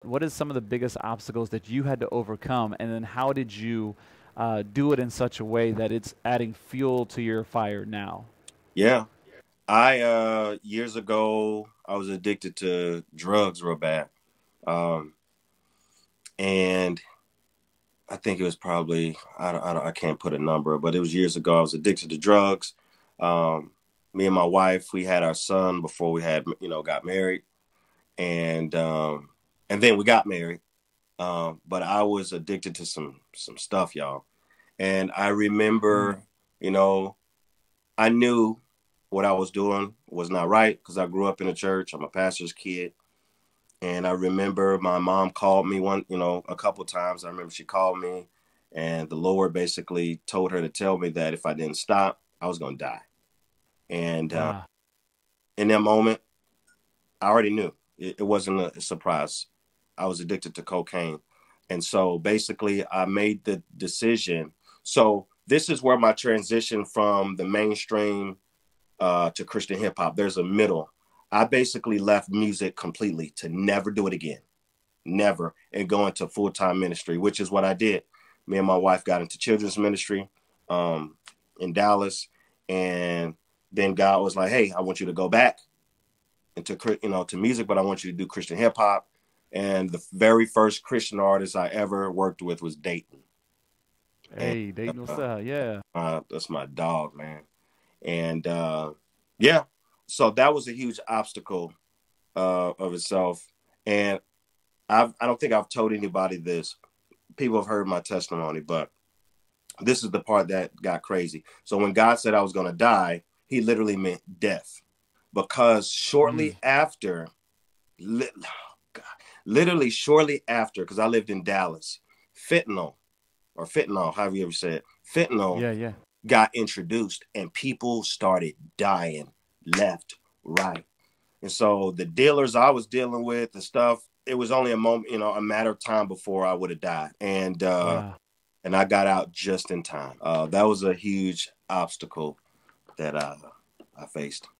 What is some of the biggest obstacles that you had to overcome, and then how did you do it in such a way that it's adding fuel to your fire now? Yeah. I years ago I was addicted to drugs real bad. Um and I think it was probably I can't put a number, but it was years ago I was addicted to drugs. Um Me and my wife, we had our son before we had, got married, and then we got married. But I was addicted to some stuff, y'all. And I Mm. remember, you know, I knew what I was doing was not right because I grew up in a church. I'm a pastor's kid. And I remember my mom called me a couple of times. I remember she called me, and the Lord basically told her to tell me that if I didn't stop, I was going to die. And Wow. in that moment, I already knew it wasn't a surprise. I was addicted to cocaine. And so basically, I made the decision. So this is where my transition from the mainstream to Christian hip hop, there's a middle. I basically left music completely to never do it again, never, and go into full time ministry, which is what I did. Me and my wife got into children's ministry um, in Dallas, and then God was like, "Hey, I want you to go back into to music, but I want you to do Christian hip hop." And the very first Christian artist I ever worked with was Dayton, and Hey, Dayton, what's uh, up? Yeah. that's my dog, man. And yeah, so that was a huge obstacle of itself. And I don't think I've told anybody this. People have heard my testimony, but this is the part that got crazy. So when God said I was going to die, he literally meant death. Because Mm. shortly after, li- literally shortly after, because I lived in Dallas, fentanyl, or fentanyl, however you ever say it, fentanyl Yeah, yeah. got introduced and people started dying left, right. And so the dealers I was dealing with and stuff, it was only a moment, a matter of time before I would have died. Wow. And I got out just in time. That was a huge obstacle that I faced.